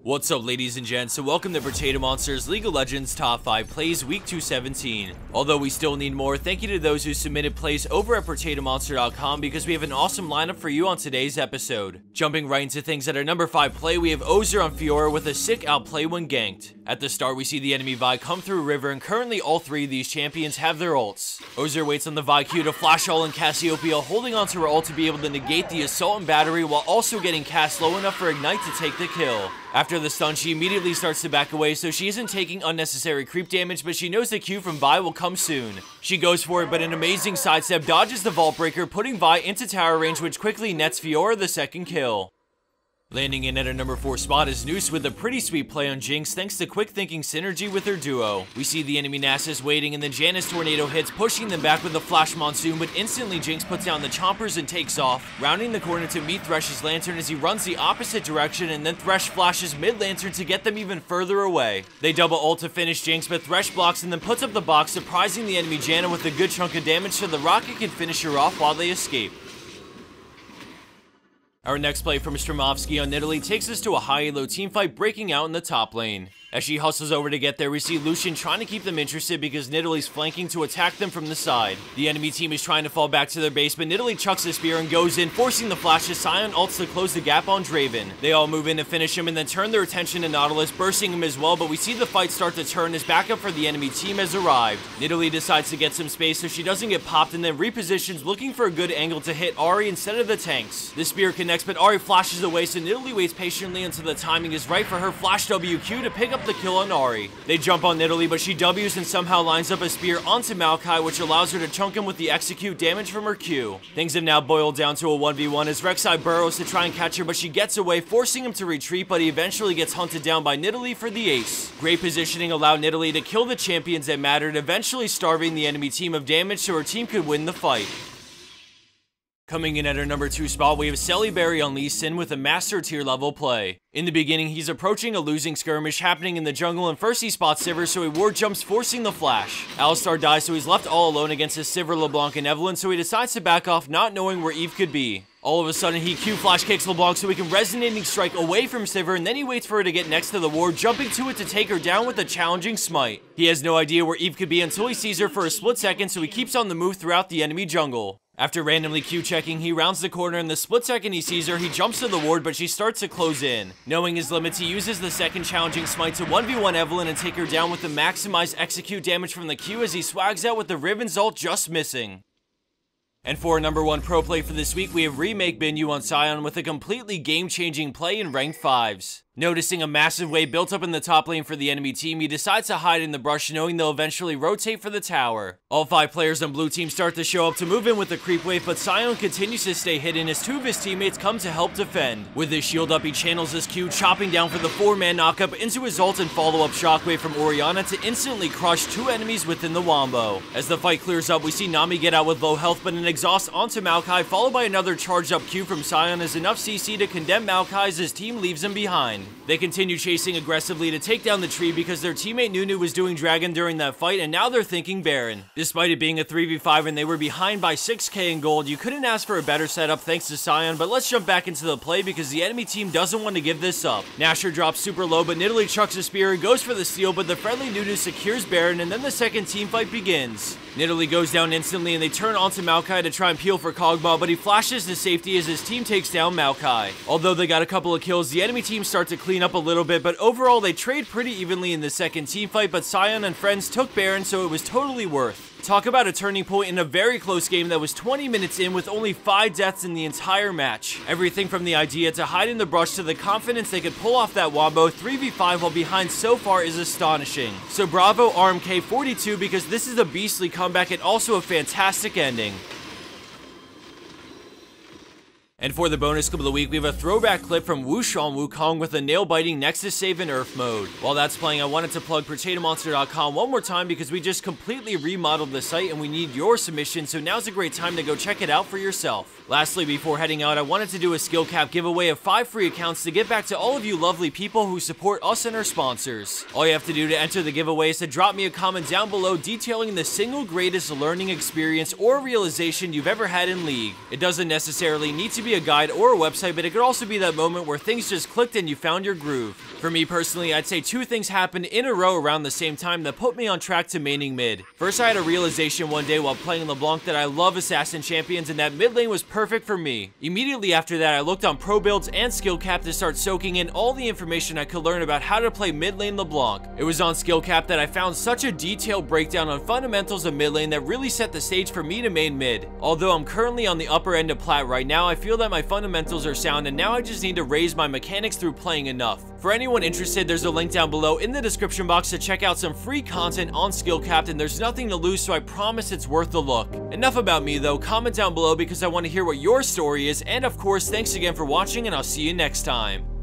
What's up, ladies and gents, and welcome to Potato Monsters League of Legends Top 5 Plays Week 217. Although we still need more, thank you to those who submitted plays over at PotatoMonster.com because we have an awesome lineup for you on today's episode. Jumping right into things at our number 5 play, we have Ozer on Fiora with a sick outplay when ganked. At the start, we see the enemy Vi come through river, and currently all three of these champions have their ults. Ozer waits on the Vi Q to flash all in Cassiopeia, holding onto her ult to be able to negate the assault and battery while also getting cast low enough for Ignite to take the kill. After the stun, she immediately starts to back away, so she isn't taking unnecessary creep damage, but she knows the Q from Vi will come soon. She goes for it, but an amazing sidestep dodges the Vault Breaker, putting Vi into tower range, which quickly nets Fiora the second kill. Landing in at our number 4 spot is Noose with a pretty sweet play on Jinx thanks to quick thinking synergy with her duo. We see the enemy Nasus waiting and then Janus Tornado hits, pushing them back with a Flash Monsoon, but instantly Jinx puts down the chompers and takes off, rounding the corner to meet Thresh's Lantern as he runs the opposite direction, and then Thresh flashes mid-lantern to get them even further away. They double ult to finish Jinx, but Thresh blocks and then puts up the box, surprising the enemy Janna with a good chunk of damage so the Rocket can finish her off while they escape. Our next play from Stromovsky on Nidalee takes us to a high elo teamfight breaking out in the top lane. As she hustles over to get there, we see Lucian trying to keep them interested because Nidalee's flanking to attack them from the side. The enemy team is trying to fall back to their base, but Nidalee chucks a spear and goes in, forcing the flash as Sion ults to close the gap on Draven. They all move in to finish him and then turn their attention to Nautilus, bursting him as well, but we see the fight start to turn as backup for the enemy team has arrived. Nidalee decides to get some space so she doesn't get popped and then repositions, looking for a good angle to hit Ahri instead of the tanks. The spear connects, but Ahri flashes away, so Nidalee waits patiently until the timing is right for her flash WQ to pick up the kill on Ahri. They jump on Nidalee, but she W's and somehow lines up a spear onto Maokai, which allows her to chunk him with the execute damage from her Q. Things have now boiled down to a 1v1 as Rek'Sai burrows to try and catch her, but she gets away, forcing him to retreat, but he eventually gets hunted down by Nidalee for the ace. Great positioning allowed Nidalee to kill the champions that mattered, eventually starving the enemy team of damage so her team could win the fight. Coming in at our number 2 spot, we have Celeberry on Lee Sin with a master tier level play. In the beginning, he's approaching a losing skirmish happening in the jungle, and first he spots Sivir, so he ward jumps, forcing the flash. Alistar dies, so he's left all alone against his Sivir, LeBlanc, and Evelynn, so he decides to back off, not knowing where Eve could be. All of a sudden, he Q flash kicks LeBlanc so he can resonating strike away from Sivir, and then he waits for her to get next to the ward, jumping to it to take her down with a challenging smite. He has no idea where Eve could be until he sees her for a split second, so he keeps on the move throughout the enemy jungle. After randomly Q-checking, he rounds the corner, and the split second he sees her, he jumps to the ward, but she starts to close in. Knowing his limits, he uses the second challenging smite to 1v1 Evelynn and take her down with the maximized execute damage from the Q as he swags out with the Riven's ult just missing. And for our number 1 pro play for this week, we have Remake Binyu on Sion with a completely game-changing play in ranked 5s. Noticing a massive wave built up in the top lane for the enemy team, he decides to hide in the brush, knowing they'll eventually rotate for the tower. All 5 players on blue team start to show up to move in with the creep wave, but Sion continues to stay hidden as 2 of his teammates come to help defend. With his shield up, he channels his Q, chopping down for the 4-man knockup into his ult and follow-up shockwave from Orianna to instantly crush 2 enemies within the wombo. As the fight clears up, we see Nami get out with low health, but an exhaust onto Maokai, followed by another charged up Q from Sion as enough CC to condemn Maokai as his team leaves him behind. They continue chasing aggressively to take down the tree because their teammate Nunu was doing Dragon during that fight, and now they're thinking Baron. Despite it being a 3v5 and they were behind by 6k in gold, you couldn't ask for a better setup thanks to Sion, but let's jump back into the play because the enemy team doesn't want to give this up. Nashor drops super low, but Nidalee chucks a spear and goes for the steal, but the friendly Nunu secures Baron, and then the second team fight begins. Nidalee goes down instantly, and they turn onto Maokai to try and peel for Kog'Maw, but he flashes to safety as his team takes down Maokai. Although they got a couple of kills, the enemy team start to clean up a little bit, but overall they trade pretty evenly in the second team fight, but Sion and friends took Baron, so it was totally worth. Talk about a turning point in a very close game that was 20 minutes in with only 5 deaths in the entire match. Everything from the idea to hide in the brush to the confidence they could pull off that wombo 3v5 while behind so far is astonishing. So bravo RMK42 because this is a beastly comeback and also a fantastic ending. And for the bonus clip of the week, we have a throwback clip from Wushu on Wukong with a nail-biting Nexus save in Earth mode. While that's playing, I wanted to plug PotatoMonster.com one more time because we just completely remodeled the site and we need your submission, so now's a great time to go check it out for yourself. Lastly, before heading out, I wanted to do a skill cap giveaway of 5 free accounts to get back to all of you lovely people who support us and our sponsors. All you have to do to enter the giveaway is to drop me a comment down below detailing the single greatest learning experience or realization you've ever had in League. It doesn't necessarily need to be be a guide or a website, but it could also be that moment where things just clicked and you found your groove. For me personally, I'd say two things happened in a row around the same time that put me on track to maining mid. First, I had a realization one day while playing LeBlanc that I love assassin champions and that mid lane was perfect for me. Immediately after that, I looked on pro builds and skill cap to start soaking in all the information I could learn about how to play mid lane LeBlanc. It was on skill cap that I found such a detailed breakdown on fundamentals of mid lane that really set the stage for me to main mid. Although I'm currently on the upper end of plat right now, I feel that my fundamentals are sound and now I just need to raise my mechanics through playing enough. For anyone interested, there's a link down below in the description box to check out some free content on skill cap, and there's nothing to lose, so I promise it's worth the look. Enough about me though, comment down below because I want to hear what your story is, and of course, thanks again for watching and I'll see you next time.